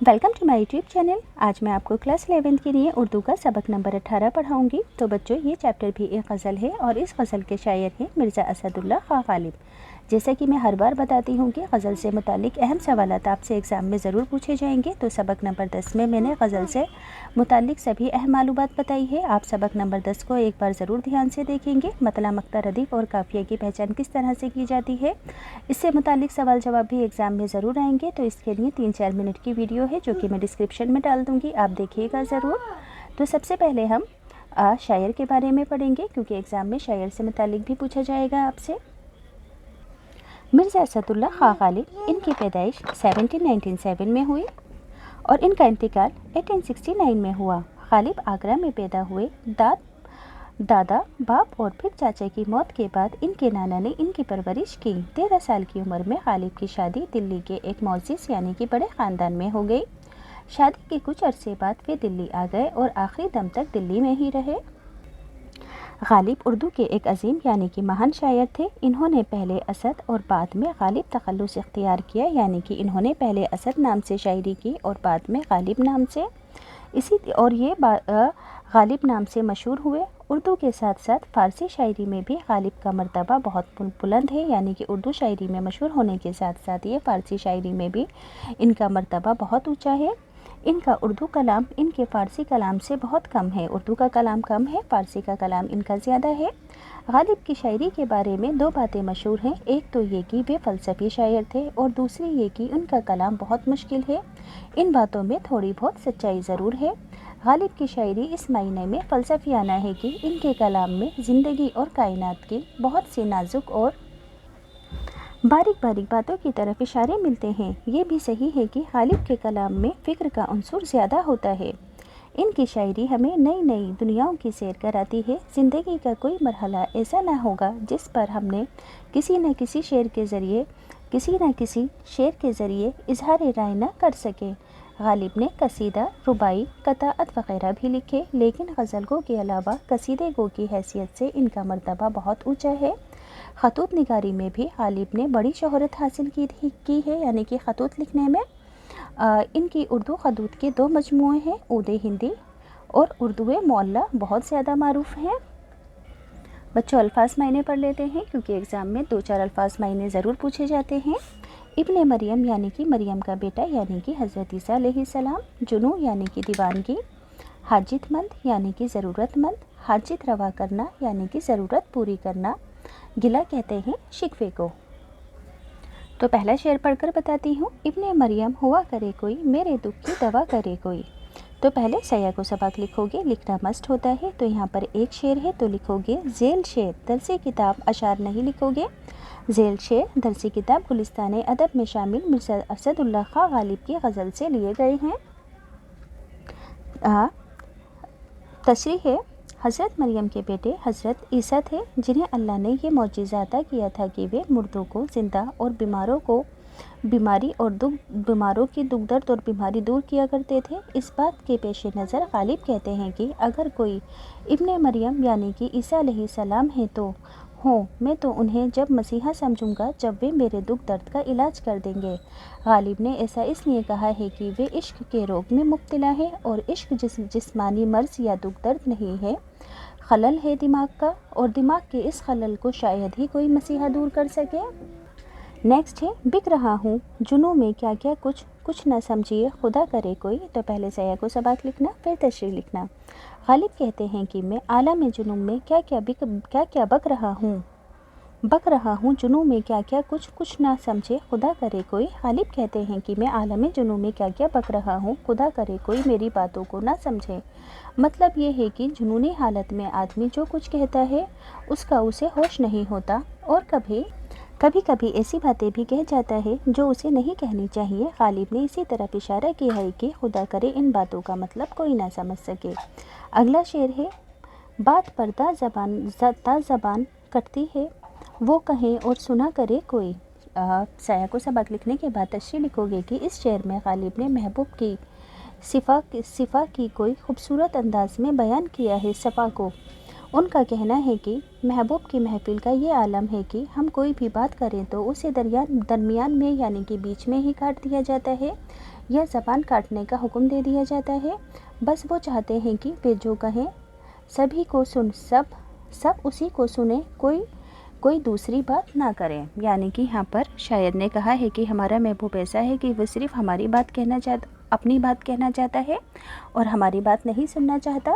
Welcome to my YouTube channel. आज मैं आपको क्लास 11 के लिए उर्दू का सबक नंबर 18 पढ़ाऊंगी। तो बच्चों, ये चैप्टर भी एक गज़ल है और इस गज़ल के शायर हैं मिर्ज़ा असदुल्ला खां गालिब। जैसा कि मैं हर बार बताती हूँ कि गज़ल से मुतालिक अहम सवालात आपसे एग्ज़ाम में ज़रूर पूछे जाएंगे। तो सबक नंबर 10 में मैंने गज़ल से मुतालिक सभी अहम मालूमात बताई है। आप सबक नंबर 10 को एक बार ज़रूर ध्यान से देखेंगे। मतला, मक्ता, रदीफ़ और काफ़िया की पहचान किस तरह से की जाती है, इससे मुतालिक सवाल जवाब भी एग्ज़ाम में ज़रूर आएंगे। तो इसके लिए 3-4 मिनट की वीडियो है जो कि मैं डिस्क्रिप्शन में डाल दूँगी, आप देखिएगा ज़रूर। तो सबसे पहले हम शायर के बारे में पढ़ेंगे, क्योंकि एग्ज़ाम में शायर से मुतालिक भी पूछा जाएगा आपसे। मिर्ज़ा असदुल्ला खां गालिब, इनकी पैदाइश 1797 में हुई और इनका इंतकाल 1869 में हुआ। गालिब आगरा में पैदा हुए। दादा, बाप और फिर चाचा की मौत के बाद इनके नाना ने इनकी परवरिश की। 13 साल की उम्र में गालिब की शादी दिल्ली के एक मोअज़्ज़िज़ यानी कि बड़े ख़ानदान में हो गई। शादी के कुछ अरसे बाद वे दिल्ली आ गए और आखिरी दम तक दिल्ली में ही रहे। गालिब उर्दू के एक अजीम यानी कि महान शायर थे। इन्होंने पहले असद और बाद में गालिब तखल्लुस इख्तियार किया, यानी कि इन्होंने पहले असद नाम से शायरी की और बाद में गालिब नाम से। ये गालिब नाम से मशहूर हुए। उर्दू के साथ साथ फ़ारसी शायरी में भी गालिब का मर्तबा बहुत बुलंद है, यानी कि उर्दू शायरी में मशहूर होने के साथ साथ ये फ़ारसी शायरी में भी इनका मर्तबा बहुत ऊंचा है। इनका उर्दू कलाम इनके फ़ारसी कलाम से बहुत कम है। उर्दू का कलाम कम है, फ़ारसी का कलाम इनका ज़्यादा है। गालिब की शायरी के बारे में दो बातें मशहूर हैं। एक तो ये कि वे फ़लसफ़ी शायर थे और दूसरी ये कि उनका कलाम बहुत मुश्किल है। इन बातों में थोड़ी बहुत सच्चाई ज़रूर है। गालिब की शायरी इस मायने में फ़लसफ़ियाना है कि इनके कलाम में ज़िंदगी और कायनात की बहुत सी नाजुक और बारीक बारीक बातों की तरफ इशारे मिलते हैं। ये भी सही है कि गालिब के कलाम में फ़िक्र का अंसुर ज़्यादा होता है। इनकी शायरी हमें नई नई दुनियाओं की सैर कराती है। ज़िंदगी का कोई मरहला ऐसा ना होगा जिस पर हमने किसी न किसी शेर के ज़रिए इजहार राय न कर सके। गालिब ने कसीदा, रुबाई, कताअत वग़ैरह भी लिखे, लेकिन गज़ल गो के अलावा कसीदे गो की हैसियत से इनका मर्तबा बहुत ऊंचा है। ख़तूत निगारी में भी गालिब ने बड़ी शोहरत हासिल की है, यानी कि ख़तूत लिखने में। इनकी उर्दू ख़तूत के 2 मजमूए हैं, ऊदे हिंदी और उर्दू मौला, बहुत ज़्यादा मारूफ़ हैं। बच्चों, अल्फाज मायने पढ़ लेते हैं, क्योंकि एग्ज़ाम में 2-4 अल्फाज मायने ज़रूर पूछे जाते हैं। इब्ने मरियम यानी कि मरियम का बेटा यानी कि हज़रत ईसा अलैहिस्सलाम। जुनू यानी कि दीवानगी। हाजितमंद यानी कि ज़रूरतमंद। हाजित रवा करना यानी कि ज़रूरत पूरी करना। गिला कहते हैं शिकवे को। तो पहला शेर पढ़कर बताती हूँ। इब्ने मरियम हुआ करे कोई, मेरे दुख की दवा करे कोई। तो पहले सया को सबक लिखोगे, लिखना मस्ट होता है। तो यहाँ पर एक शेर है तो लिखोगे झेल शेर, दरसी किताब अशार नहीं लिखोगे। झेल शेर दरसी किताब गुलिस्तान अदब में शामिल मिर्ज़ा असदुल्ला खां गालिब की गज़ल से लिए गए हैं। तशरीह है। हज़रत मरियम के बेटे हज़रत ईसा थे, जिन्हें अल्लाह ने ये मौजज़ा अता किया था कि वे मुर्दों को ज़िंदा और बीमारों की दुख दर्द और बीमारी दूर किया करते थे। इस बात के पेश नज़र गालिब कहते हैं कि अगर कोई इब्ने मरियम यानी कि ईसा अलैहिस्सलाम है तो मैं तो उन्हें जब मसीहा समझूंगा जब वे मेरे दुख दर्द का इलाज कर देंगे। गालिब ने ऐसा इसलिए कहा है कि वे इश्क के रोग में मुब्तला है और इश्क जिस्मानी मर्ज़ या दुख दर्द नहीं है, खलल है दिमाग का, और दिमाग के इस खलल को शायद ही कोई मसीहा दूर कर सके। नेक्स्ट है बिक रहा हूँ जुनू में क्या क्या कुछ न समझिए खुदा करे कोई। तो पहले सया को सबक लिखना, फिर तशरीह लिखना। गालिब कहते हैं कि मैं आलम जुनू में क्या क्या बक रहा हूँ जुनू में क्या क्या कुछ ना समझे खुदा करे कोई। गालिब कहते हैं कि मैं आलम जुनू में क्या क्या बक रहा हूँ, खुदा करे कोई मेरी बातों को ना समझे। मतलब ये है कि जुनूनी हालत में आदमी जो कुछ कहता है उसका उसे होश नहीं होता, और कभी कभी ऐसी बातें भी कह जाता है जो उसे नहीं कहनी चाहिए। गालिब ने इसी तरफ इशारा किया है कि खुदा करे इन बातों का मतलब कोई ना समझ सके। अगला शेर है। बात पर ता ज़बान कटती है, वो कहें और सुना करे कोई। साया को सबक लिखने के बाद तशरीह लिखोगे कि इस शेर में गालिब ने महबूब की सिफा की कोई खूबसूरत अंदाज में बयान किया है सफ़ा को। उनका कहना है कि महबूब की महफिल का ये आलम है कि हम कोई भी बात करें तो उसे दरमियान में यानी कि बीच में ही काट दिया जाता है। یا زبان کاٹنے کا حکم دے دیا جاتا ہے۔ بس وہ چاہتے ہیں کہ وہ جو کہیں سبھی کو سب اسی کو سنیں، کوئی دوسری بات نہ کریں۔ یعنی کہ یہاں پر شاعر نے کہا ہے کہ ہمارا محبوب ایسا ہے کہ وہ صرف اپنی بات کہنا چاہتا ہے اور ہماری بات نہیں سننا چاہتا۔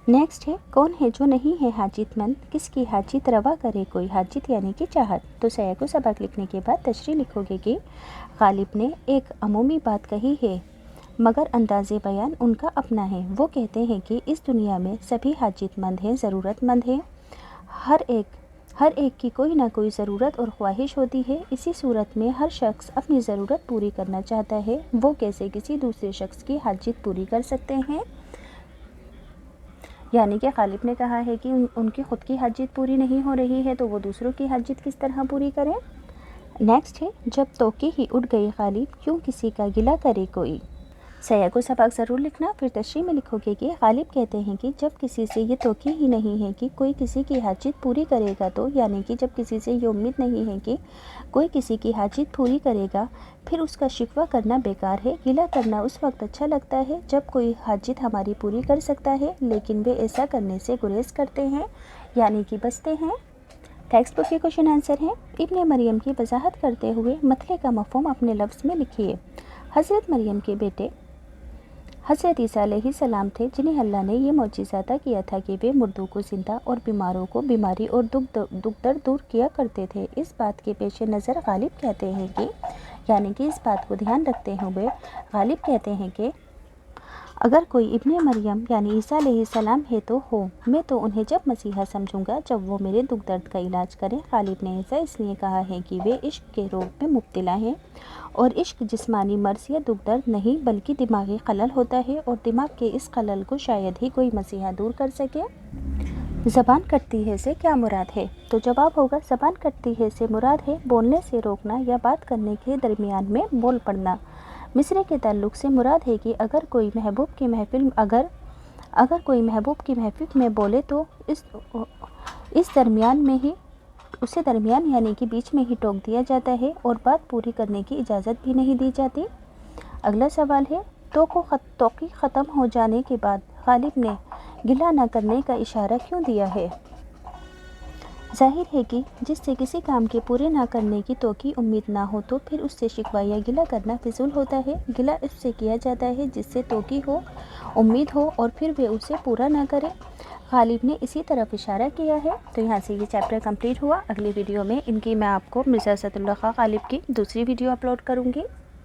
نیکسٹ ہے، کون ہے جو نہیں ہے حاجت مند، کس کی حاجت روا کرے کوئی، حاجت یعنی کہ چاہت۔ تو سیاق و سباق لکھنے کے بعد تشریح لکھو گے کہ غالب نے ایک عمومی بات کہی ہے مگر انداز بیان ان کا اپنا ہے۔ وہ کہتے ہیں کہ اس دنیا میں سبھی حاجت مند ہیں، ضرورت مند ہیں، ہر ایک کی کوئی نہ کوئی ضرورت اور خواہش ہوتی ہے۔ اسی صورت میں ہر شخص اپنی ضرورت پوری کرنا چاہتا ہے، وہ کیسے کسی دوسرے شخص کی حاجت پوری کر سکتے ہیں؟ یعنی کہ غالب نے کہا ہے کہ ان کی خود کی حاجت پوری نہیں ہو رہی ہے تو وہ دوسروں کی حاجت کس طرح پوری کریں۔ نیکسٹ ہے، جب توقع ہی اٹھ گئی غالب کیوں کسی کا گلہ کرے کوئی۔ سیاق و سباق ضرور لکھنا، پھر تشریح میں لکھو گے کہ غالب کہتے ہیں کہ جب کسی سے یہ توقع ہی نہیں ہے کہ کوئی کسی کی حاجت پوری کرے گا تو، یعنی کہ جب کسی سے یہ امید نہیں ہے کہ کوئی کسی کی حاجت پوری کرے گا، پھر اس کا شکوہ کرنا بیکار ہے۔ گلہ کرنا اس وقت اچھا لگتا ہے جب کوئی حاجت ہماری پوری کر سکتا ہے، لیکن وہ ایسا کرنے سے گریز کرتے ہیں، یعنی کہ بچتے ہیں۔ ٹیکسٹ بک کے کوشچن آنسر ہیں۔ ابن مریم کی وضاحت کرتے ہوئے مطلع کا مفہوم اپنے لفظ میں لکھیے۔ حضرت مریم کے بیٹے حضرت عیسیٰ علیہ السلام تھے، جنہیں اللہ نے یہ معجزہ عطا کیا تھا کہ وہ مردوں کو زندہ اور بیماروں کو بیماری اور دکھ درد دور کیا کرتے تھے۔ اس بات کے پیش نظر غالب کہتے ہیں کہ، یعنی کہ اس بات کو دھیان رکھتے ہوئے غالب کہتے ہیں کہ اگر کوئی ابن مریم یعنی عیسیٰ علیہ السلام ہے تو ہو، میں تو انہیں جب مسیحا سمجھوں گا جب وہ میرے دکھ درد کا علاج کریں۔ غالب نے ایسا اس لیے کہا ہے کہ وہ عشق کے روگ میں مبتلا ہیں، اور عشق جسمانی مرض یا دکھ درد نہیں بلکہ دماغی خلل ہوتا ہے، اور دماغ کے اس خلل کو شاید ہی کوئی مسیحا دور کر سکے۔ زبان کٹتی ہے سے کیا مراد ہے؟ تو جواب ہوگا، زبان کٹتی ہے سے مراد ہے بولنے سے روکنا یا بات کرنے کے درمیان میں بول پڑنا۔ مصرع کے تعلق سے مراد ہے کہ اگر کوئی محبوب کی محفل میں بولے تو اس درمیان میں ہی اسے یعنی کہ بیچ میں ہی ٹوک دیا جاتا ہے اور بات پوری کرنے کی اجازت بھی نہیں دی جاتی۔ اگلا سوال ہے، توقع ختم ہو جانے کے بعد غالب نے گلہ نہ کرنے کا اشارہ کیوں دیا ہے؟ ظاہر ہے کہ جس سے کسی کام کے پورے نہ کرنے کی توقع امید نہ ہو تو پھر اس سے شکوہ یا گلہ کرنا فضول ہوتا ہے۔ گلہ اس سے کیا جاتا ہے جس سے توقع ہو، امید ہو اور پھر وہ اسے پورا نہ کرے۔ غالب نے اسی طرف اشارہ کیا ہے۔ تو یہاں سے یہ چیپٹر کمپلیٹ ہوا۔ اگلی ویڈیو میں ان کی میں آپ کو مرزا اسد اللہ خان غالب کی دوسری ویڈیو اپلوڈ کروں گی۔